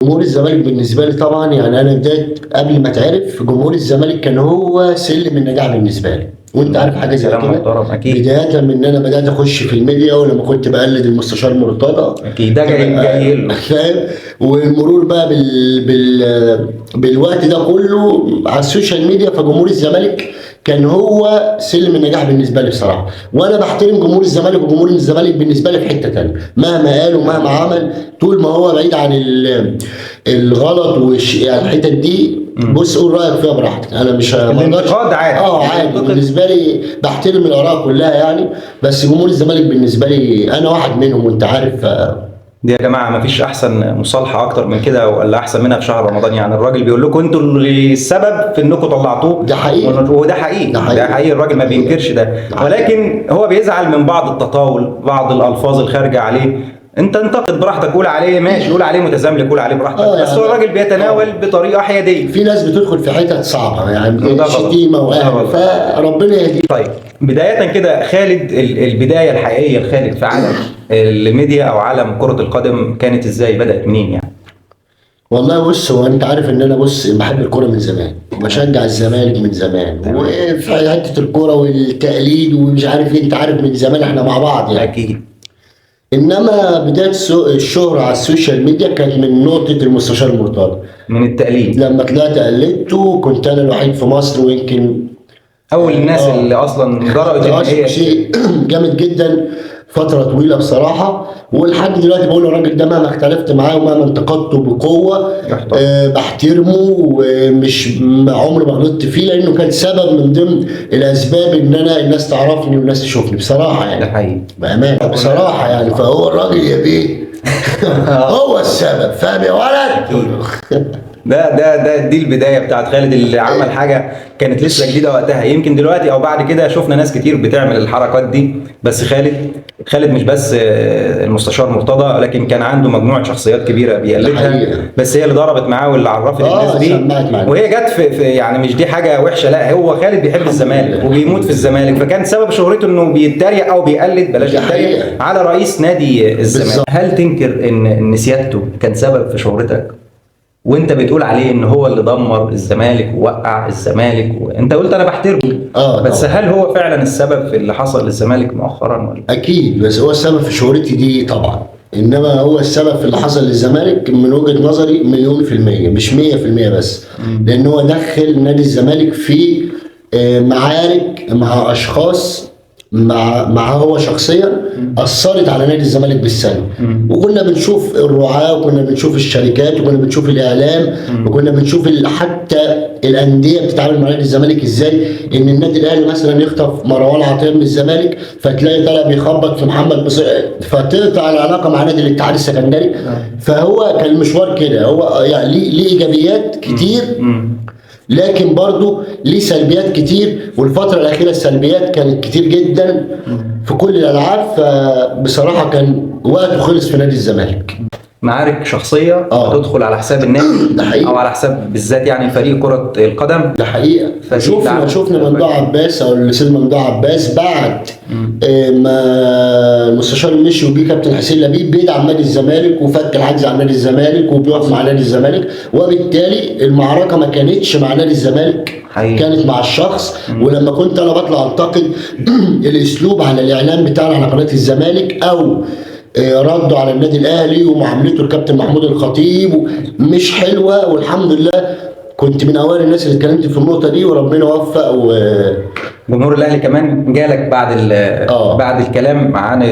جمهور الزمالك بالنسبه لي طبعا، يعني انا بدايه قبل ما اتعرف جمهور الزمالك كان هو سلم النجاح بالنسبه لي، وانت عارف حاجه زي كلام كده. محترم اكيد. بدايه من ان انا بدات اخش في الميديا، ولما كنت بقلد المستشار مرتضى اكيد ده جاي له. فاهم. والمرور بقى بالوقت ده كله على السوشيال ميديا، فجمهور الزمالك كان هو سلم النجاح بالنسبه لي بصراحه. وانا بحترم جمهور الزمالك، وجمهور الزمالك بالنسبه لي في حته ثانيه مهما قال ومهما عمل، طول ما هو بعيد عن الغلط يعني الحتت دي. بص قول رايك فيها براحتك، انا مش الانتقاد عادي. عادي بالنسبه لي، بحترم الاراء كلها يعني. بس جمهور الزمالك بالنسبه لي انا واحد منهم، وانت عارف. دي يا جماعه ما فيش احسن مصالحه اكتر من كده ولا احسن منها في شهر رمضان. يعني الراجل بيقول لكم انتوا اللي السبب في انكم طلعتوه. ده حقيقي. وده حقيقي. ده حقيقي. الراجل ما بينكرش ده، ولكن هو بيزعل من بعض التطاول، بعض الالفاظ الخارجه عليه. انت انتقد براحتك، قول عليه ماشي، قول عليه متزاملك، قول عليه براحتك. بس هو الراجل بيتناول بطريقه حياديه. في ناس بتدخل في حتت صعبه يعني شتيمه واهل، فربنا يهديه. طيب بدايه كده خالد، البدايه الحقيقيه لخالد في عالم الميديا او عالم كره القدم كانت ازاي؟ بدات منين يعني؟ والله بص، هو انت عارف ان انا بحب الكوره من زمان، وبشجع الزمالك من زمان، وفي حته الكوره والتقليد ومش عارف ايه، انت عارف من زمان احنا مع بعض يعني. اكيد. انما بدايه الشهره على السوشيال ميديا كانت من نقطه المستشار مرتضى، من التقليد. لما طلعت قلدته كنت انا الوحيد في مصر، ويمكن اول الناس اللي اصلا جرأت ان هي شيء جامد جدا فتره طويله بصراحه. ولحد دلوقتي بقول الراجل ده مهما اختلفت معاه ومهما انتقدته بقوه بحترمه، ومش عمري ما غلطت فيه، لانه كان سبب من ضمن الاسباب ان انا الناس تعرفني والناس تشوفني بصراحه يعني. ده حقيقي بامانه بصراحه يعني. فهو الراجل يا بيه هو السبب، فاهم يا ولد؟ دي البدايه بتاعت خالد، اللي عمل حاجه كانت لسه جديده وقتها. يمكن دلوقتي او بعد كده شفنا ناس كتير بتعمل الحركات دي، بس خالد مش بس المستشار مرتضى، لكن كان عنده مجموعه شخصيات كبيره بيقلدها، بس هي اللي ضربت معاه واللي عرفت الناس دي. وهي جت في يعني مش دي حاجه وحشه، لا هو خالد بيحب الزمالك وبيموت في الزمالك، فكان سبب شهرته انه بيتريق او بيقلد، بلاش يتريق، على رئيس نادي الزمالك. هل تنكر ان سيادته كان سبب في شهرتك، وانت بتقول عليه ان هو اللي دمر الزمالك ووقع الزمالك، وانت قلت انا بحترمه، بس هل هو فعلا السبب في اللي حصل للزمالك مؤخرا ولا؟ اكيد، بس هو السبب في شهرتي دي طبعا، انما هو السبب في اللي حصل للزمالك من وجهة نظري 100%، مش 100% بس. لان هو دخل نادي الزمالك في معارك مع اشخاص، مع هو شخصيا اثرت على نادي الزمالك بالسلب. وكنا بنشوف الرعاة، وكنا بنشوف الشركات، وكنا بنشوف الاعلام، وكنا بنشوف حتى الانديه بتتعامل مع نادي الزمالك ازاي. ان النادي الاهلي مثلا يخطف مروان عطيه من الزمالك، فتلاقي طالع بيخبط في محمد فتقطع العلاقه مع نادي الاتحاد السكندري. فهو كان المشوار كده، هو يعني ليه ايجابيات كتير، لكن برضه ليه سلبيات كتير. والفترة الأخيرة السلبيات كانت كتير جدا في كل الألعاب، فبصراحة كان وقته خلص في نادي الزمالك. معارك شخصية تدخل على حساب النادي أو على حساب بالذات يعني فريق كرة القدم. ده حقيقة. شفنا ممدوح عباس أو الأستاذ ممدوح عباس بعد ما المستشار مشي وجه كابتن حسين لبيب بيدعم نادي الزمالك وفك الحجز عن نادي الزمالك وبيقف مع نادي الزمالك، وبالتالي المعركة ما كانتش مع نادي الزمالك، كانت مع الشخص. ولما كنت أنا بطلع أنتقد الأسلوب على الإعلام بتاعنا على قناة الزمالك، أو ردوا على النادي الاهلي ومعاملته الكابتن محمود الخطيب مش حلوه، والحمد لله كنت من اوائل الناس اللي اتكلمت في النقطه دي، وربنا وفق. جمهور الاهلي كمان جالك بعد الكلام عن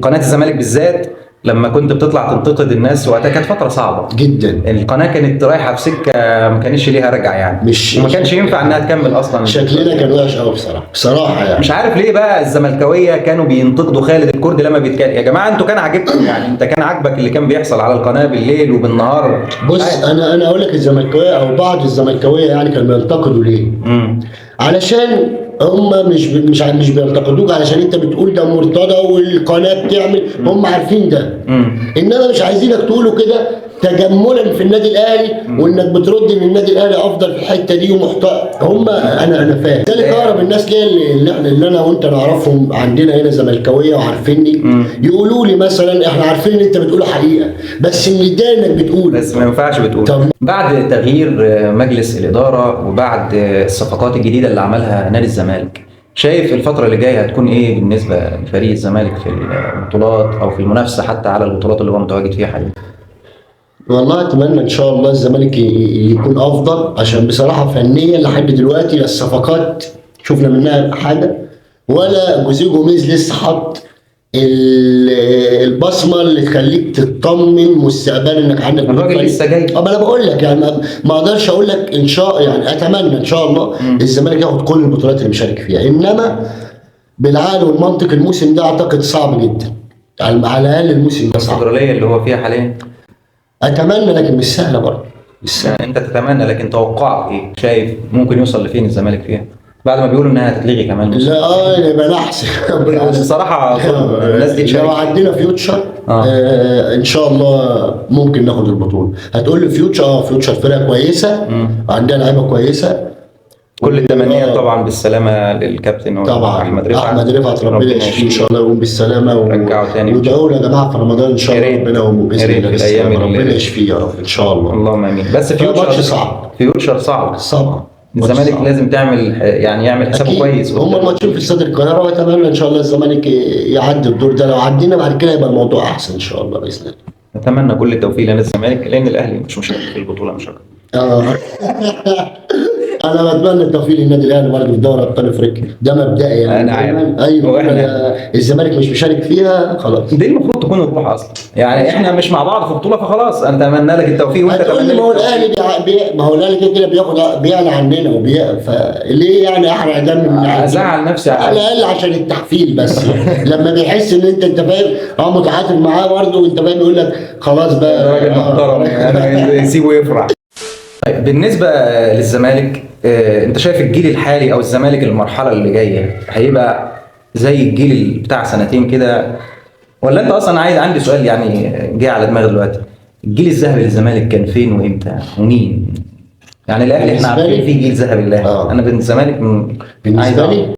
قناه الزمالك بالذات، لما كنت بتطلع تنتقد الناس، وقتها كانت فتره صعبه جدا. القناه كانت رايحه في سكه ما كانش ليها رجع يعني، وما كانش ينفع انها تكمل اصلا. شكلنا كان وحش قوي بصراحه يعني. مش عارف ليه بقى الزملكاويه كانوا بينتقدوا خالد الكردي لما بيتكلم. يا جماعه انتوا كان عاجبكم يعني، انت كان عاجبك اللي كان بيحصل على القناه بالليل وبالنهار؟ بص انا اقول لك الزملكاويه او بعض الزملكاويه يعني كانوا بينتقدوا ليه؟ علشان هم مش بينتقدوك علشان انت بتقول ده مرتضى والقناه بتعمل، هم عارفين ده. انما مش عايزينك تقوله كده تجملا في النادي الاهلي، وانك بترد ان النادي الاهلي افضل في الحته دي هم انا فاهم. ذلك اقرب الناس ليا اللي انا وانت نعرفهم عندنا هنا زملكاويه وعارفيني، يقولوا لي مثلا احنا عارفين ان انت بتقول حقيقه، بس متضايق انك بتقول، بس ما ينفعش بتقول. بعد تغيير مجلس الاداره وبعد الصفقات الجديده اللي عملها نادي الزمالك، شايف الفتره اللي جايه هتكون ايه بالنسبه لفريق الزمالك في البطولات او في المنافسه حتى على البطولات اللي هو متواجد فيها حاليا؟ والله اتمنى ان شاء الله الزمالك يكون افضل، عشان بصراحه فنيا لحد دلوقتي الصفقات شفنا منها حاجه، ولا جوزيه جوميز لسه حط البصمه اللي تخليك تطمن مستقبلا انك عندك الراجل لسه جاي. ما انا بقول لك يعني ما اقدرش اقول لك ان شاء، يعني اتمنى ان شاء الله الزمالك ياخد كل البطولات اللي مشارك فيها، انما بالعقل والمنطق الموسم ده اعتقد صعب جدا، على الاقل الموسم ده صعب. الكونفدراليه اللي هو فيها حاليا اتمنى، لكن مش سهله برضه، مش سهله. انت تتمنى، لكن توقعك ايه؟ شايف ممكن يوصل لفين الزمالك فيها بعد ما بيقولوا انها هتتلغي كمان؟ لا يبقى نحس الصراحه الناس دي لو عندنا فيوتشر ان شاء الله ممكن ناخد البطوله. هتقول لي فيوتشر، فيوتشر فرقه كويسه، عندها لعيبه كويسه. كل التمنيات طبعا بالسلامه للكابتن طبعا احمد رفعت. احمد رفعت ربنا يشفيه ان شاء الله ويقوم بالسلامه، ورجعه تاني. وادعوا له يا جماعه في رمضان ان شاء الله ربنا يقوم باذن الله بالسلامه، ربنا يشفيه يا رب ان شاء الله. اللهم امين. بس فيوتشر صعب، فيوتشر صعب. الزمالك لازم يعمل حسابه كويس. هم الماتشين في استاد القاهره، واتمنى ان شاء الله الزمالك يعدي الدور ده، لو عدينا بعد كده يبقى الموضوع احسن ان شاء الله باذن الله. نتمنى كل التوفيق لنادي الزمالك، لان الاهلي مش مشارك في البطوله مش اكتر. انا بتمنى التوفيق للنادي الاهلي برضه في دوري ابطال افريقيا، ده مبدئي يعني. انا عارف. ايوه الزمالك مش مشارك فيها خلاص، دي المفروض تكون الروح اصلا، يعني احنا مش مع بعض في بطوله فخلاص انا اتمنى لك التوفيق وانت تتمنى. ما هو الاهلي ما هو الاهلي كده بيعلى عننا فليه يعني احرق دم من ازعل نفسي على الاقل عشان التحفيل بس. لما بيحس ان انت فاهم متعاطف معاه برضه وانت فاهم يقول لك خلاص بقى راجل محترم يعني يسيبه يفرح. طيب بالنسبه للزمالك، انت شايف الجيل الحالي او الزمالك المرحله اللي جايه هيبقى زي الجيل بتاع سنتين كده، ولا انت اصلا عندي سؤال يعني جاي على دماغي دلوقتي، الجيل الذهبي للزمالك كان فين وامتى ومين؟ يعني الاهلي احنا عارفين في جيل ذهبي للاهلي، انا بالزمالك بالنسبه لي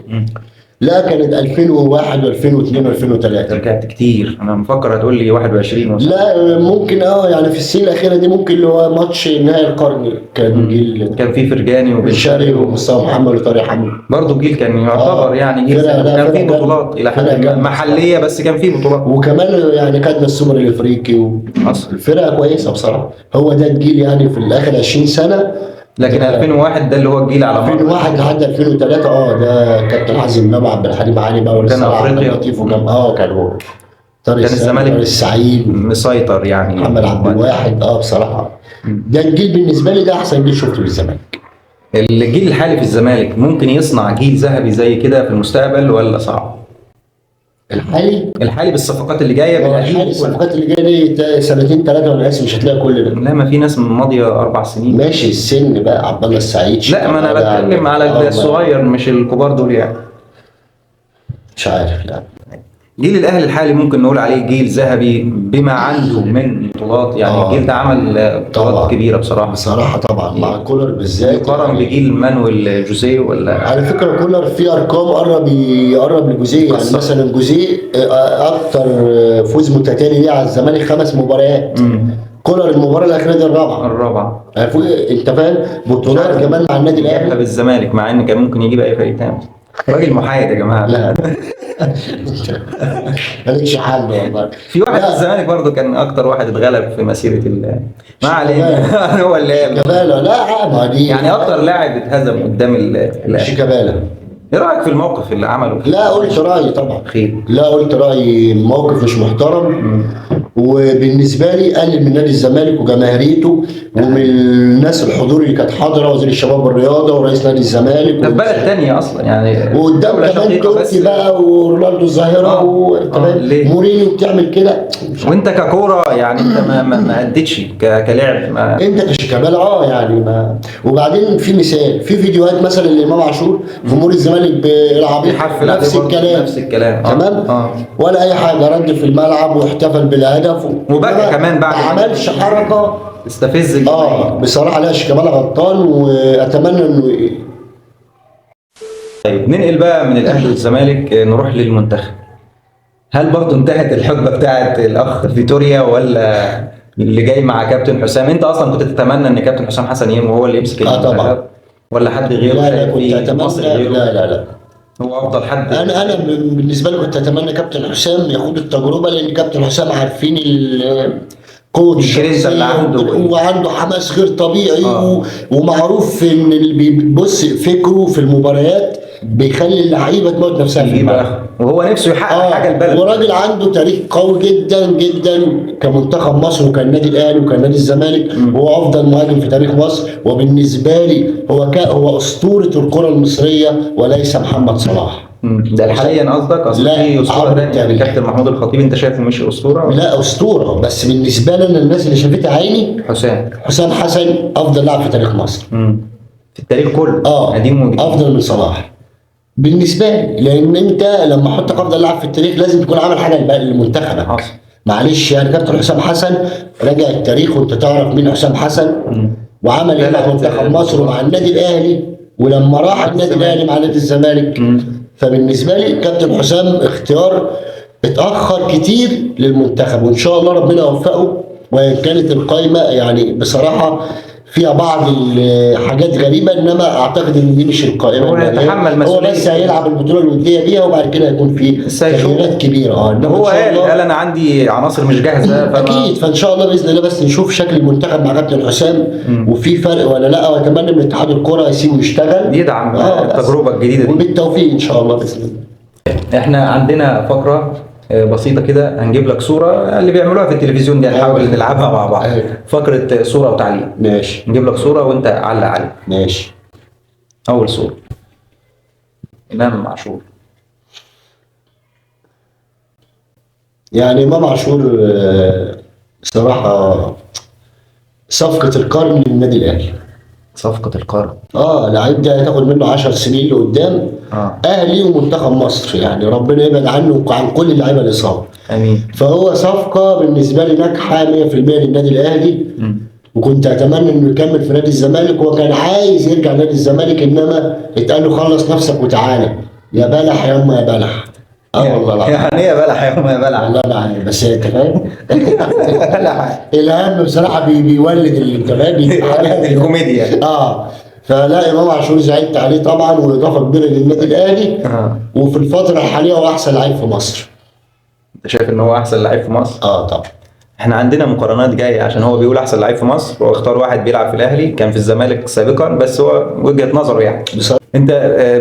لا كانت 2001 و2002 و2003. رجعت كتير، انا مفكر هتقول لي 21 لا ممكن يعني في السنين الاخيره دي ممكن اللي هو ماتش نهائي القرن كان جيل، كان في فرجاني وبن شرقي ومصطفى محمد وطارق حمدي، برضه جيل كان يعتبر يعني جيل كان فيه بطولات الى حد محليه، بس كان فيه بطولات، وكمان يعني خدنا السوبر الافريقي الفرقه كويسه بصراحه. هو ده الجيل يعني في الاخر 20 سنه. لكن 2001 ده اللي هو الجيل على 2001 لحد 2003 ده كابتن حازم امام، عبد الحليم علي بقى، كان افريقيا لطيف وكان كان هو كان الزمالك السعيد مسيطر يعني، محمد عبد الواحد بصراحه ده الجيل بالنسبه لي ده احسن جيل شفته للزمالك. الجيل الحالي في الزمالك ممكن يصنع جيل ذهبي زي كده في المستقبل ولا صعب؟ الحالي بالصفقات اللي جايه الصفقات اللي جايه دي سنتين ثلاثه ولا مش هتلاقي كل ده. لا ما في ناس ماضيه 4 سنين. ماشي السن بقى عبد الله السعيد. لا ما انا بتكلم على الصغير مش الكبار دول يعني. مش عارف لا. جيل الاهلي الحالي ممكن نقول عليه جيل ذهبي بما عنده من بطولات، يعني الجيل ده عمل بطولات كبيره بصراحه طبعا مع كولر بالذات. يقارن بجيل مانويل جوزيه ولا؟ على فكره كولر في ارقام قرب لجوزيه، يعني مثلا جوزيه اكتر فوز متتالي ليه على الزمالك 5 مباريات. كولر المباراه الاخيره دي الرابعه. انت فاهم بطولات كمان مع النادي الاهلي بالزمالك، مع ان كان ممكن يجيب اي فريق تاني. راجل محايد يا جماعه. لا مالكش حل والله. في واحد في الزمالك برضه كان اكتر واحد اتغلب في مسيره ما علينا. هو اللي شيكابالا. لا ما دي يعني اكتر لاعب اتهزم قدام الاهلي شيكابالا. ايه رايك في الموقف اللي عمله؟ لا قلت رايي طبعا. خير. لا قلت رايي، موقف مش محترم. وبالنسبه لي قلل من نادي الزمالك وجماهيريته ومن الناس الحضور اللي كانت حاضره، وزير الشباب والرياضه ورئيس نادي الزمالك. ده في بلد ثانيه اصلا يعني، وقدام كمان توتي بقى ورونالدو الظاهره مورينيو بتعمل كده. وانت ككوره يعني انت ما اديتش كلاعب انت كشيكابالا يعني ما. وبعدين في مثال، في فيديوهات مثلا لامام عاشور جمهور الزمالك بيلعب بيحفل نفس الكلام تمام. ولا اي حاجه، رد في الملعب واحتفل بالهدف هدفه، وبكى إنما كمان بعد ما عملش حركه. استفز الجماهير. بصراحه لا، شيكابالا غلطان، واتمنى انه طيب ننقل بقى من الاهلي والزمالك، نروح للمنتخب. هل برضه انتهت الحقبه بتاعت الاخ فيتوريا، ولا اللي جاي مع كابتن حسام؟ انت اصلا كنت تتمنى ان كابتن حسام حسن هو اللي يمسك طبعا. المنتخب، ولا حد غيره؟ لا شايف كنت في اتمنى، مصر غيره؟ لا هو افضل حد. انا بالنسبه لي كنت اتمنى كابتن حسام ياخد التجربه، لان كابتن حسام عارفين قوة الجرينتا اللي عنده. وعنده حماس غير طبيعي. آه. ومعروف ان اللي بيبص فكره في المباريات بيخلي اللعيبه تموت نفسها في الملعب. وهو نفسه يحقق حاجه البلد. وراجل عنده تاريخ قوي جدا جدا كمنتخب مصر، وكان النادي الاهلي وكان نادي الزمالك. هو افضل مهاجم في تاريخ مصر، وبالنسبه لي هو اسطوره الكره المصريه وليس محمد صلاح. ده حاليا قصدك؟ اصل لا، في اسطوره عبر ثانيه التاريخ. كابتن محمود الخطيب، انت شايفه مش اسطوره؟ لا اسطوره، بس بالنسبه لنا الناس اللي شافتها عيني حسام حسن افضل لاعب في تاريخ مصر. في التاريخ كله، قديم وجديد، افضل من صلاح بالنسبه لي. لان انت لما احطك افضل لاعب في التاريخ لازم تكون عامل حاجه لمنتخبك. معلش يعني كابتن حسام حسن راجع التاريخ وانت تعرف مين حسام حسن، وعمل ايه مع منتخب مصر ومع النادي الاهلي، ولما راح النادي الاهلي مع نادي الزمالك. فبالنسبه لي كابتن حسام اختيار اتاخر كتير للمنتخب، وان شاء الله ربنا يوفقه. وان كانت القائمه يعني بصراحه فيها بعض الحاجات غريبه، انما اعتقد ان دي مش القائمه. هو يتحمل مسؤوليه، هو بس هيلعب البطوله الوديه بيها، وبعد كده هيكون في تغييرات كبيره. هو قال انا عندي عناصر مش جاهزه. اكيد، فان شاء الله باذن الله بس نشوف شكل المنتخب مع كابتن حسام وفي فرق ولا لا. واتمنى من اتحاد الكره يسيبه يشتغل، يدعم التجربه الجديده دي، وبالتوفيق ان شاء الله باذن الله. احنا عندنا فقره بسيطه كده، هنجيب لك صوره اللي بيعملوها في التلفيزيون دي، هنحاول نلعبها مع بعض. فقره صوره وتعليق. ماشي. نجيب لك صوره وانت علق عليها. ماشي. اول صوره امام عاشور. يعني امام عاشور صراحه صفقه القرن للنادي الاهلي. صفقه القرن. لعيب ده هتاخد منه 10 سنين لقدام. اهلي ومنتخب مصر، يعني ربنا يبعد عنه وعن كل اللعيبه الاصابه. امين. فهو صفقه بالنسبه لي ناجحه 100% للنادي الاهلي. وكنت اتمنى انه يكمل في نادي الزمالك. هو كان عايز يرجع نادي الزمالك، انما اتقال له خلص نفسك وتعالى يا بلح يا يا بلح. والله العظيم. يعني ايه يا بلح يا يا بلح؟ والله لا، بس انت فاهم. الهم بصراحه بيولد انت فاهم الكوميديا. فلا، امام عاشور زعلت عليه طبعا، واضافه كبيره للنادي الاهلي. وفي الفتره الحاليه هو احسن لعيب في مصر. انت شايف ان هو احسن لعيب في مصر؟ طبعا. احنا عندنا مقارنات جايه، عشان هو بيقول احسن لعيب في مصر، هو اختار واحد بيلعب في الاهلي كان في الزمالك سابقا، بس هو وجهه نظره يعني. بصراحه انت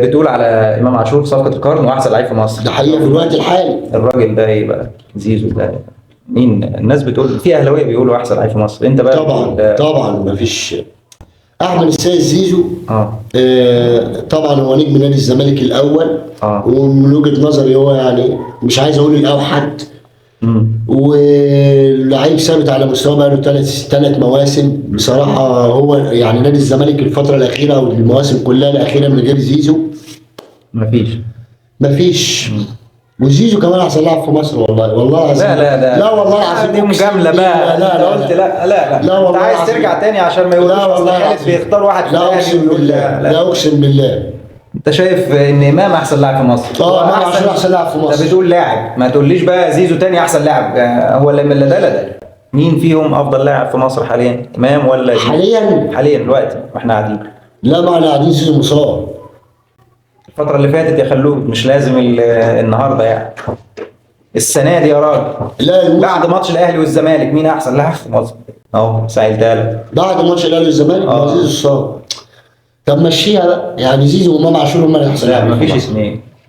بتقول على امام عاشور صفقه القرن واحسن لعيب في مصر. ده حقيقه في الوقت الحالي. الراجل ده ايه بقى؟ زيزو ده مين؟ الناس بتقول في اهلاويه بيقولوا احسن لعيب في مصر، انت بقى طبعا مفيش. احمد السيد زيزو طبعا هو نجم نادي الزمالك الاول. ومن وجهه نظري هو يعني مش عايز اقول الاوحد. ولعيب ثابت على مستواه بقى له ثلاث مواسم. بصراحه هو يعني نادي الزمالك الفتره الاخيره او المواسم كلها الاخيره من غير زيزو مفيش. وزيزو كمان احسن لاعب في مصر. والله العظيم. لا والله العظيم دي مجامله بقى. لا قلت لا والله انت عايز ترجع تاني عشان ما يقولوش اصل خالد بيختار واحد. لا اقسم بالله. لا اقسم بالله. انت شايف ان امام احسن لاعب في مصر؟ امام عاشور احسن لاعب في مصر. انت بتقول لاعب، ما تقوليش بقى زيزو تاني احسن لاعب. هو لا ده. مين فيهم افضل لاعب في مصر حاليا؟ امام ولا زيزو؟ حاليا دلوقتي واحنا قاعدين. لا، ما احنا قاعدين زيزو مصاب. الفترة اللي فاتت يا خلود، مش لازم النهارده يعني. السنة دي يا راجل. لا، بعد ماتش الاهلي والزمالك مين احسن لاعب في مصر؟ سهلتها لك. بعد ماتش الاهلي والزمالك زيزو الصاب. طب مشيها بقى، يعني زيزو وامام عاشور هم اللي احسن لاعب. لا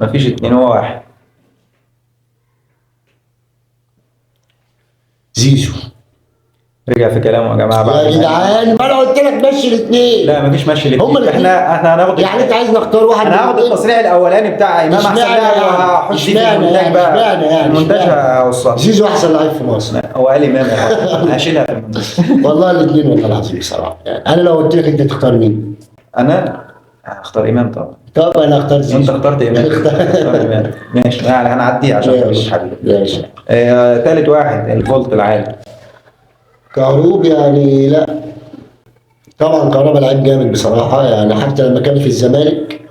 مفيش اثنين، هو واحد. زيزو. رجع في كلامه يا جماعه. يا جدعان ما انا قلت لك مشي الاثنين. لا مفيش مشي الاثنين. احنا هناخد يعني انت عايز نختار واحد. انا هاخد التصريح الاولاني بتاع امام احسن لاعب وهحط في المونتاج بقى. المونتاج هوصله. زيزو احسن لاعب في مصر. هو قال امام هشيلها في المونتاج. والله الاثنين والله العظيم بصراحه. يعني انا لو قلت لك انت تختار مين؟ انا هختار امام طبعا. طب انا اختار انت زيزو. اخترت امام. اختار إمام. ماشي يعني هنعديه عشان مش حد. ماشي. تالت واحد الفولت العالي. كهروب يعني لا، طبعا كهربا لعيب جامد بصراحه، يعني حتى لما كان في الزمالك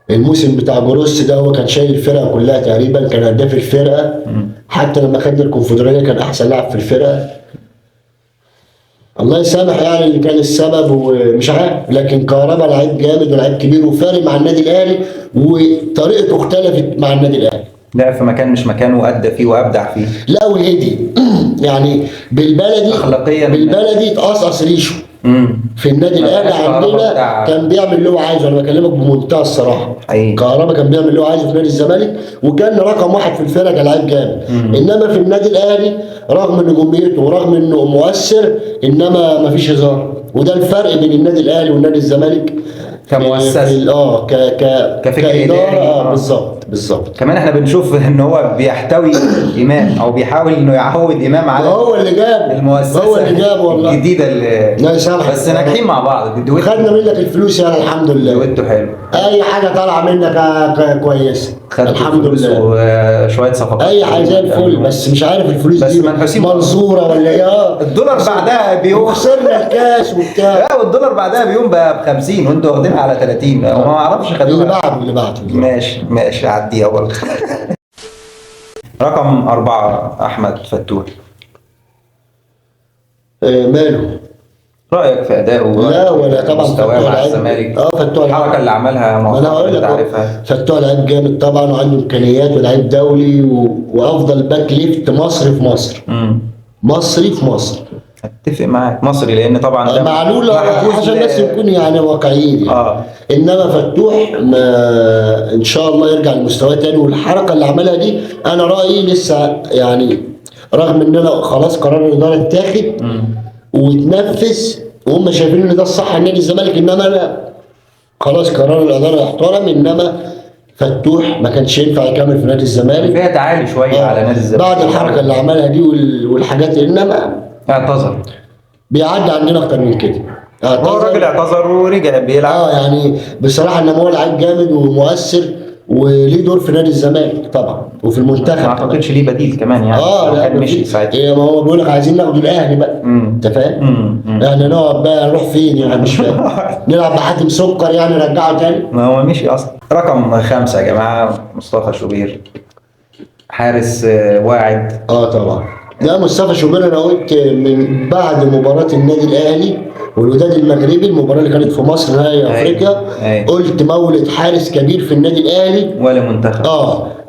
الموسم بتاع جروس ده هو كان شايل الفرقه كلها تقريبا، كان هداف الفرقه. حتى لما خد الكونفدراليه كان احسن لاعب في الفرقه. الله يسامح يعني اللي كان السبب ومش عارف، لكن كهربا لعيب جامد ولاعيب كبير وفارق مع النادي الاهلي، وطريقته اختلفت مع النادي الاهلي. لعب في مكان مش مكانه وأدى فيه وأبدع فيه. لا وهدي يعني بالبلدي، أخلاقيا بالبلدي تقصقص ريشه. في النادي ما الاهلي بقاش كهربا عندنا بتاع- كان بيعمل اللي هو عايزه، انا بكلمك بمنتهى الصراحه. حقيقي. كهربا كان بيعمل اللي هو عايزه في نادي الزمالك، وكان رقم واحد في الفرقه كلاعب جامد. انما في النادي الاهلي رغم نجوميته ورغم انه مؤثر، انما ما فيش هزار. وده الفرق بين النادي الاهلي والنادي الزمالك كمؤسسة. كفكر كاداره. إداري. بالظبط. كمان احنا بنشوف ان هو بيحتوي امام او بيحاول انه يعود امام على هو اللي جابه، المؤسسه هو اللي جابه والله. الجديده اللي لا يسامحك. بس ناجحين مع بعض. خدنا منك الفلوس يعني الحمد لله. دويتو حلو. اي حاجه طالعه منك كويسه الحمد لله. وشويه صفقات اي حاجه زي الفل، بس مش عارف الفلوس بس دي منحوسين منظوره ولا ايه. الدولار بعدها بيوم وخسرنا الكاس وبتاع. لا والدولار بعدها بيوم بقى ب 50 وانتوا واخدينها على 30 وما اعرفش اللي خدوها. بعده. ماشي عديها برضه. رقم 4 احمد فتوح. ماله؟ رايك في ادائه؟ لا ولا طبعا مستواه فتوح مع لعيب. الزمالك. فتوح الحركه اللي عملها انا مؤخرا هقول انت لك عارفها. فتوح لعيب جامد طبعا، وعنده امكانيات ولاعيب دولي وافضل باك ليفت مصري في مصر. مصري في مصر. اتفق معاك مصري لان طبعا ده معلول محجوز عشان الناس نكون يعني واقعيين يعني. اه انما فتوح ما ان شاء الله يرجع لمستواه تاني، والحركه اللي عملها دي انا رايي لسه يعني، رغم ان انا خلاص قرار الاداره اتاخد واتنفذ وهم شايفين ان ده الصح لنادي الزمالك، انما انا خلاص قرار الاداره يحترم. انما فتوح ما كانش ينفع يكمل في نادي الزمالك. فيها تعالي شويه على نادي الزمالك بعد الحركه اللي عملها دي والحاجات، انما اعتذر. بيعدي عندنا اكتر من كده. هو الراجل اعتذر ورجع بيلعب. يعني بصراحه انما هو لعيب جامد ومؤثر وليه دور في نادي الزمالك طبعا وفي المنتخب. ما اعتقدش ليه بديل كمان يعني. لا كان مشي ساعتها. إيه، ما هو بيقول لك عايزين ناخد الاهلي بقى. انت فاهم؟ يعني نقعد بقى نروح فين يعني مش فاهم. نلعب بحاتم سكر يعني نرجعه تاني. ما هو مشي اصلا. رقم 5 يا جماعه مصطفى شوبير. حارس واعد. طبعا. ده مصطفى شوبير انا قلت من بعد مباراه النادي الاهلي والوداد المغربي، المباراه اللي كانت في مصر نهائي افريقيا، قلت مولد حارس كبير في النادي الاهلي ولا منتخب.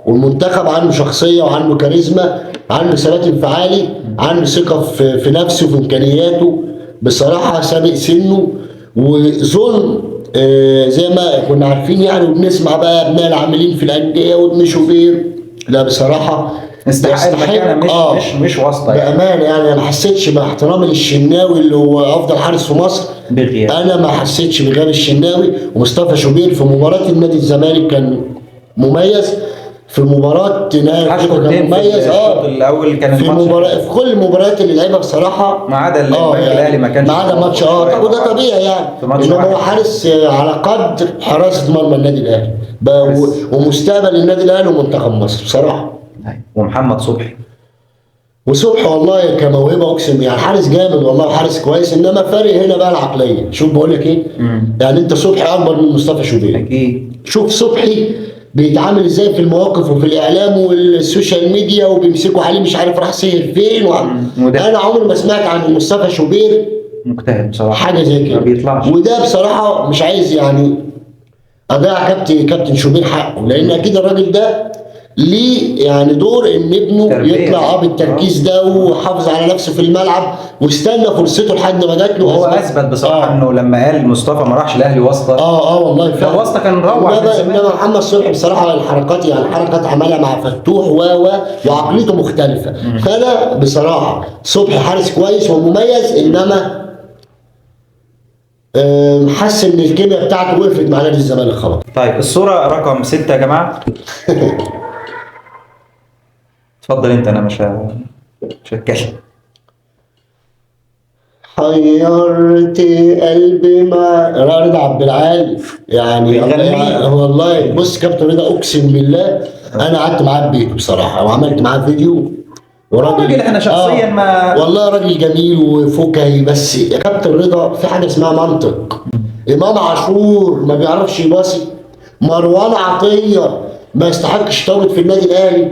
والمنتخب عنده شخصيه وعنده كاريزما، عنده ثبات انفعالي، عنده ثقه في نفسه وفي امكانياته. بصراحه سابق سنه وظلم. زي ما كنا عارفين يعني وبنسمع بقى ابناء العاملين في الانديه وابن شوبير. لا بصراحه يستحق المكانه مش واسطه يعني. بامانه يعني انا ما حسيتش مع احترامي للشناوي اللي هو افضل حارس في مصر بغياب. انا ما حسيتش بغياب الشناوي. ومصطفى شوبير في مباراه النادي الزمالك كان مميز، في مباراه نهائي افريقيا كان مميز. الشوط الاول كان في في كل المباريات اللي لعبها بصراحه ما عدا البنك الاهلي ما كانش. ما عدا ماتش وده طبيعي يعني، انما هو حارس على قدر حراسه مرمى النادي الاهلي ومستقبل النادي الاهلي ومنتخب مصر بصراحه. ومحمد صبحي. وصبحي والله كموهبه اقسم يعني حارس جامد والله حارس كويس، انما فارق هنا بقى العقليه. شوف بقول لك ايه، يعني انت صبحي اكبر من مصطفى شوبير اكيد. شوف صبحي بيتعامل ازاي في المواقف وفي الاعلام والسوشيال ميديا وبيمسكوا عليه مش عارف راح سهر فين انا عمري ما سمعت عن مصطفى شوبير مجتهد بصراحه حاجه زي كده ما بيطلعش. وده بصراحه مش عايز يعني اضيع كابتن شوبير حقه، لان اكيد الراجل ده ليه يعني دور ان ابنه يطلع بالتركيز ده وحافظ على نفسه في الملعب واستنى فرصته لحد ما جات له. هو اثبت بصراحه انه لما قال مصطفى ما راحش الاهلي واسطه. والله فعلا الواسطه كان روع. انما محمد صبحي بصراحه الحركات عملها مع فتوح وعقليته مختلفه. فانا بصراحه صبحي حارس كويس ومميز، انما حاسس ان الكيمياء بتاعته وقفت مع نادي الزمالك خلاص. طيب الصوره رقم 6 يا جماعه. اتفضل انت انا مش هتكلم. حيرت قلبي مع رضا عبد العال. يعني بيغنيه. والله بص كابتن رضا اقسم بالله انا قعدت معاه في بيته بصراحه وعملت معاه فيديو. راجل احنا شخصيا ما والله راجل جميل وفكاهي. بس يا كابتن رضا في حاجه اسمها منطق. امام عاشور ما بيعرفش يباصي. مروان عطيه ما يستحقش يتواجد في النادي الاهلي.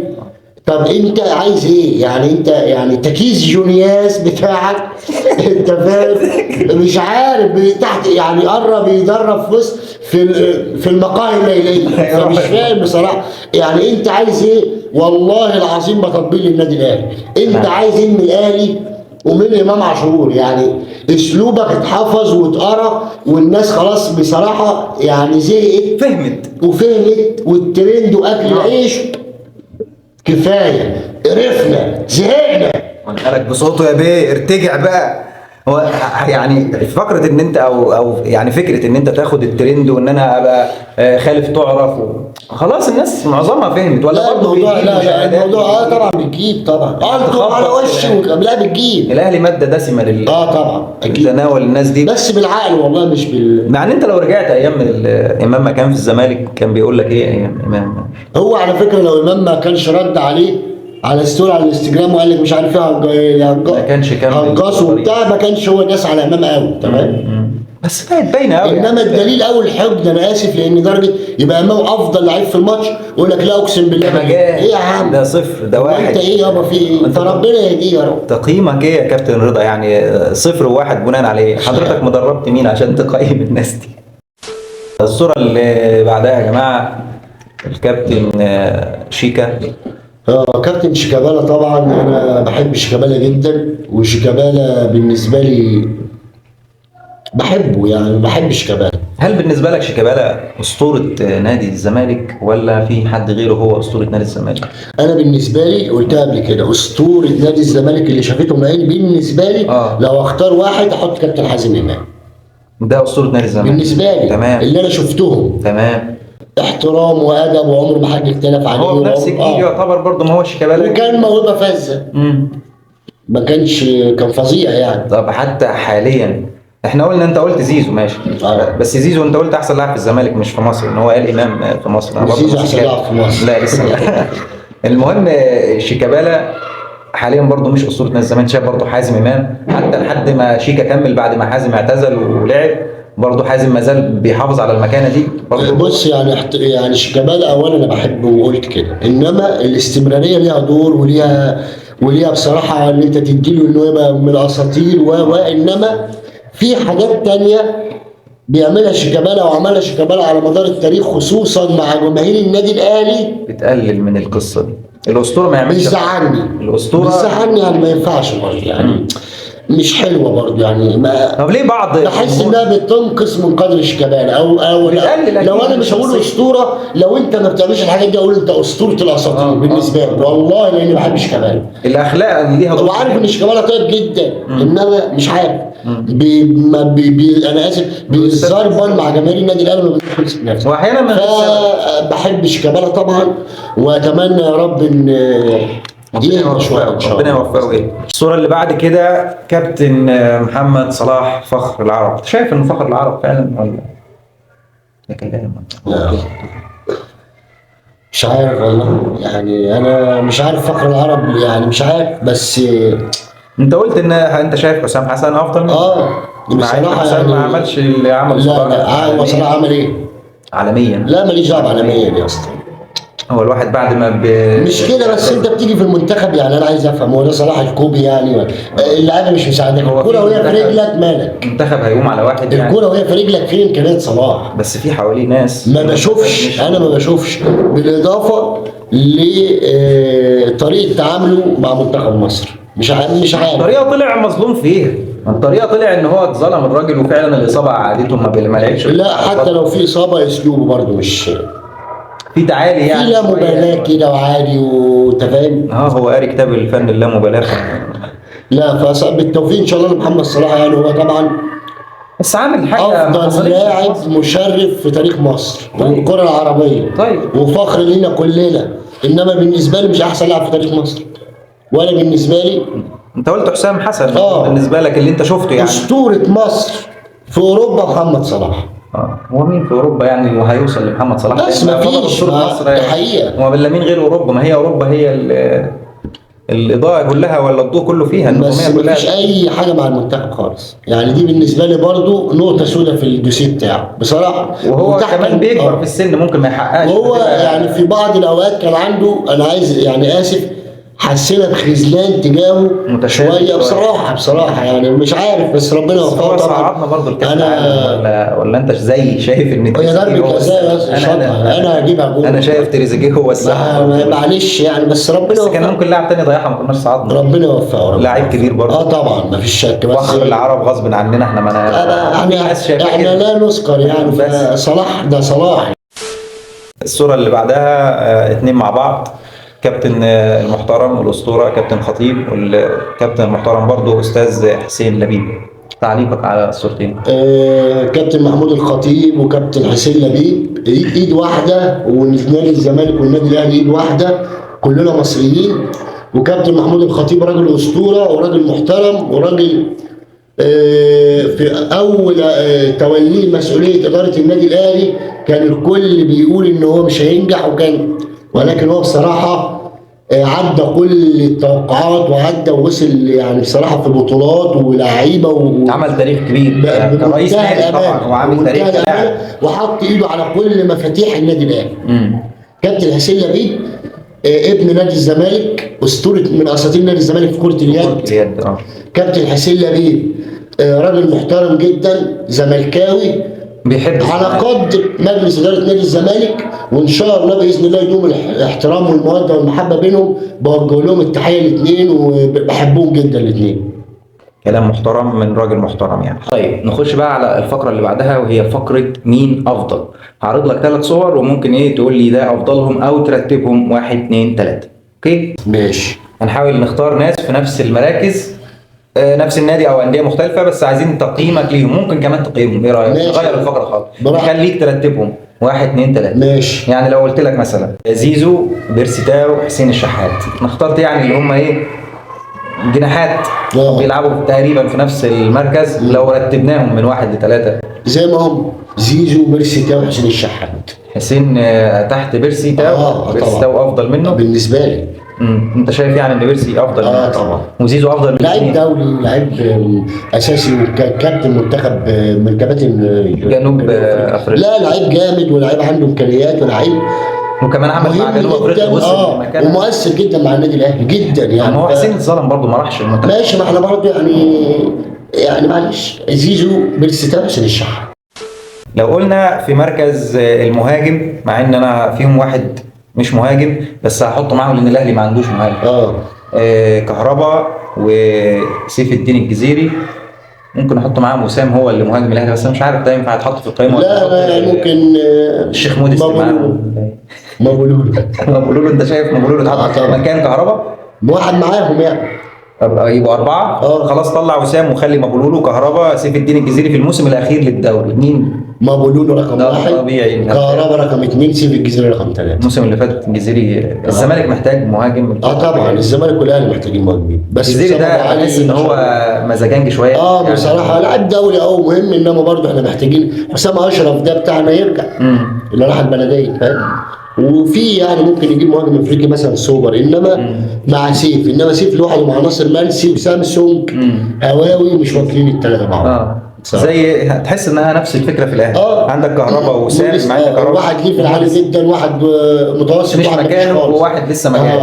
طب انت عايز ايه؟ يعني انت يعني تكيس جونياس بتاعك انت فاهم؟ مش عارف تحت يعني قرب يدرب في وسط في المقاهي الليليه. فمش فاهم بصراحه يعني انت عايز ايه؟ والله العظيم بتطبيل النادي الاهلي. انت عايز ايه من الاهلي ومن امام عاشور؟ يعني اسلوبك اتحفظ واتقرا والناس خلاص بصراحه يعني زهقت فهمت. وفهمت والترند واكل العيش. كفايه قرفنا زهقنا. وانا لك بصوته يا بيه ارتجع بقى. هو يعني فكره ان انت او يعني فكره ان انت تاخد الترند وان انا ابقى خالف تعرف خلاص الناس معظمها فهمت ولا لا برضه الموضوع بيجيب لا مشاهدات الموضوع وبيجيب؟ طبعا بتجيب طبعا انتوا تخبط على في وشي الأهلي. لا بتجيب. الاهلي ماده دسمه طبعا اكيد لتناول الناس دي. بس بالعقل والله مش مع ان انت لو رجعت ايام امام ما كان في الزمالك كان بيقول لك ايه ايام امام؟ هو على فكره لو امام ما كانش رد عليه على ستوري على الانستجرام وقال لك مش عارف ايه ما كانش كمل هنقص وبتاع ما كانش هو داس على امام قوي تمام. بس بقت باينه قوي انما يعني. الدليل اول حقد انا اسف لان درجه يبقى امام افضل لعيب في الماتش يقول لك لا اقسم بالله ما جاش. ايه يا عم ده صفر ده واحد. انت ايه يابا في ايه؟ انت فربنا يهديه يا رب. تقييمك ايه يا كابتن رضا يعني صفر وواحد بناء على ايه؟ حضرتك مدربت مين عشان تقيم الناس دي؟ الصورة اللي بعدها يا جماعة الكابتن شيكا. كابتن شيكابالا طبعا انا بحب شيكابالا جدا وشيكابالا بالنسبه لي بحبه يعني بحب شيكابالا. هل بالنسبة لك شيكابالا أسطورة نادي الزمالك ولا في حد غيره هو أسطورة نادي الزمالك؟ انا بالنسبه لي قلتها قبل كده اسطوره نادي الزمالك اللي شافته معين بالنسبه لي لو اختار واحد احط كابتن حازم امام. ده أسطورة نادي الزمالك بالنسبه لي تمام. اللي انا شفتهم تمام. احترام وادب وعمر ما حد اختلف عليه هو في نفس الجيل يعتبر برضه ما هو شيكابالا وكان موهبه فذه ما كان فظيع يعني. طب حتى حاليا احنا قلنا انت قلت زيزو ماشي بس زيزو انت قلت احسن لاعب في الزمالك مش في مصر ان هو قال امام في مصر. انا زيزو احسن لاعب في مصر لا لسه لا. المهم شيكابالا حاليا برضه مش اسطوره نادي الزمالك. شايف برضه حازم امام حتى لحد ما شيكا كمل بعد ما حازم اعتزل ولعب برضه حازم ما زال بيحافظ على المكانه دي برضه. بص يعني شيكابالا اولا انا بحبه وقلت كده انما الاستمراريه ليها دور وليها بصراحه ان انت تديله انه يبقى من الاساطير وانما في حاجات تانية بيعملها شيكابالا وعملها شيكابالا على مدار التاريخ خصوصا مع جماهير النادي الاهلي بتقلل من القصه دي. الاسطوره ما يعملش بيزعلني الاسطوره بيزعلني يعني ما ينفعش برضه يعني مش حلوه برضه يعني ما طب ليه بعض بحس انها بتنقص من قدر شيكابالا او لو انا مش هقول اسطوره لو انت ما بتعملش الحاجات دي اقول انت اسطوره الاساطير بالنسبه لي والله لاني بحب شيكابالا. الاخلاق ليها دور وعارف ان شيكابالا طيب جدا انما مش عارف انا اسف بيزربن مع جماهير النادي الاهلي ما بيدخلش بنفسه واحيانا بحب شيكابالا طبعا واتمنى يا رب ان ربنا يوفقه. ايه الصوره اللي بعد كده كابتن محمد صلاح فخر العرب. شايف انه فخر العرب فعلا ولا ده كلام؟ مش عارف والله يعني انا مش عارف فخر العرب يعني مش عارف بس انت قلت ان انت شايف حسام حسن افضل منه. مع ان حسام يعني ما عملش اللي عمله صلاح. لا هو صلاح عمل ايه؟ عالميا لا ماليش دعوه عالميا يا اسطى. هو الواحد بعد ما مش كده بس انت بتيجي في المنتخب يعني انا عايز افهم هو ده صلاح الكوبي يعني اللعيبه مش مساعدك الكوره وهي في رجلك مالك؟ المنتخب هيقوم على واحد يعني الكوره وهي في رجلك فين امكانيات صلاح؟ بس في حواليه ناس ما بشوفش بالاضافه لطريقه تعامله مع منتخب مصر مش عارف الطريقه طلع مظلوم فيها. الطريقه طلع ان هو اتظلم الراجل وفعلا الاصابه عادته ما لعبش. لا حتى لو في اصابه اسلوبه برده مش في تعالي يعني في لا مبالاه كده وعادي وانت فاهم. هو قاري كتاب الفن اللامبالاه. لا بالتوفيق ان شاء الله لمحمد صلاح يعني هو طبعا بس عامل حاجه افضل لاعب مشرف في تاريخ مصر والكره العربيه وفخر لينا كلنا انما بالنسبه لي مش احسن لاعب في تاريخ مصر ولا بالنسبه لي. انت قلت حسام حسن بالنسبه لك اللي انت شفته يعني اسطوره مصر في اوروبا محمد صلاح. هو مين في اوروبا يعني وهيوصل لمحمد صلاح؟ بس لأن ما فضل فيش، أسطورة مصر ده حقيقه. وما بالله مين غير اوروبا، ما هي اوروبا هي الاضاءه كلها ولا الضوء كله فيها، بس النجوميه ما كلها. فيش اي حاجه مع المنتخب خالص، يعني دي بالنسبه لي برضو نقطه سوداء في الدوسيه بتاعه بصراحه. وهو وتحت كمان بيكبر آه. في السن، ممكن ما يحققش. وهو بتبقى يعني في بعض الاوقات كان عنده، انا عايز يعني اسف، حسينا بخذلان تجاهه متشابه شويه شوية. بصراحه يعني مش عارف، بس ربنا بس يوفقه هو طبعا. صعدنا برضه لكاس أنا- العالم، ولا انت زي شايف ان هي تريزيجيه ضربة هو جزاء السبب؟ بس شاطها، انا هجيبها جول. انا شايف تريزيجيه هو السبب. معلش يعني، بس ربنا بس كان يوفقه. ممكن لاعب تاني ضيعها ما كناش صعدنا. ربنا يوفقه، ربنا لاعب يوفقه. كبير برضه. طبعا ما فيش شك، بس فخر العرب غصب عننا احنا، ما في ناس شايفاه احنا كده. لا نذكر يعني، بس. فصلاح ده صلاح. الصورة اللي بعدها اتنين مع بعض، كابتن المحترم والأسطورة كابتن خطيب، والكابتن المحترم برضه أستاذ حسين لبيب. تعليقك على الصورتين؟ كابتن محمود الخطيب وكابتن حسين لبيب ايد واحده، ونادي الزمالك والنادي الاهلي ايد واحده، كلنا مصريين. وكابتن محمود الخطيب راجل اسطوره وراجل محترم وراجل في اول توليه مسؤوليه اداره النادي الاهلي كان الكل بيقول ان هو مش هينجح، ولكن هو بصراحه عدى كل التوقعات وعدى ووصل يعني بصراحه في بطولات ولاعيبه عمل تاريخ كبير كرئيس نادي طبعا، هو عامل تاريخ كلاعب، وحط ايده على كل مفاتيح النادي الاهلي. كابتن حسين لبيب ابن نادي الزمالك، اسطوره من اساطير نادي الزمالك في كره اليد. كابتن حسين لبيب راجل محترم جدا، زملكاوي بيحب على قدر مجلس اداره نادي الزمالك، وان شاء الله باذن الله يدوم الاحترام والموده والمحبه بينهم. بوجه لهم التحيه الاثنين وبحبهم جدا الاثنين. كلام محترم من راجل محترم يعني. طيب نخش بقى على الفقره اللي بعدها، وهي فقره مين افضل. هعرض لك 3 صور وممكن تقول لي ده افضلهم او ترتبهم 1 2 3. اوكي ماشي. هنحاول نختار ناس في نفس المراكز، نفس النادي او انديه مختلفه، بس عايزين تقييمك ليهم، ممكن كمان تقييمهم. ايه رايك؟ نغير الفقره خالص، نخليك ترتبهم 1 2 3. ماشي. يعني لو قلت لك مثلا زيزو، بيرسيتاو، حسين الشحات، اخترت يعني اللي هم جناحات بيلعبوا تقريبا في نفس المركز. لو رتبناهم من 1 ل 3 زي ما هم، زيزو، بيرسيتاو، حسين الشحات. حسين تحت بيرسيتاو. بيرسيتاو افضل منه بالنسبه لي. انت شايف يعني ان بيرسي افضل منه؟ طبعا. وزيزو افضل منه. لعيب دولي، لعيب اساسي، وكابتن منتخب من كباتن جنوب افريقيا. لا لعيب جامد، ولعيب عنده امكانيات، ولعيب وكمان عمل مع جنوب افريقيا، وصل لمكان ومؤثر جدا مع النادي الاهلي جدا يعني. ما هو حسين اتظلم برضه، ما راحش المنتخب. ماشي، ما احنا برضه يعني معلش، زيزو، بيرسيتاو، حسين الشحات. لو قلنا في مركز المهاجم، مع ان انا فيهم واحد مش مهاجم بس هحطه معاهم لان الاهلي ما عندوش مهاجم. كهربا وسيف الدين الجزيري، ممكن احط معاهم وسام هو اللي مهاجم الاهلي، بس انا مش عارف ده ينفع يتحط في القائمه ولا لا ممكن الشيخ موديست معاهم. مبولولو. انت شايف مبولولو يتحط مكان كهربا؟ واحد معاهم يعني. يبقوا 4. خلاص طلع وسام وخلي مبولولو، كهربا، سيف الدين الجزيري في الموسم الاخير للدوري. مين؟ مبولولو رقم 1، طبيعي. كهربا رقم 2، سيف الجزيري رقم 3. الموسم اللي فات الجزيري الزمالك محتاج مهاجم. طبعا الزمالك والاهلي محتاجين مهاجمين، بس الجزيري ده احس ان هو مزاجنجي شويه. يعني بصراحه لاعب دولي مهم، انما برضه احنا محتاجين. حسام اشرف ده بتاعنا يرجع، اللي راح البلديه، فاهم؟ وفي يعني ممكن يجيب مهاجم افريقي مثلا سوبر، انما مع سيف، لوحده مع ناصر منسي وسامسونج هواوي مش واكلين ال3 مع بعض. زي تحس انها نفس الفكره في الاهلي. عندك كهربا وسام، واحد ليه في العالي جدا، واحد متوسط، مش مكانه، وواحد لسه ما جاي.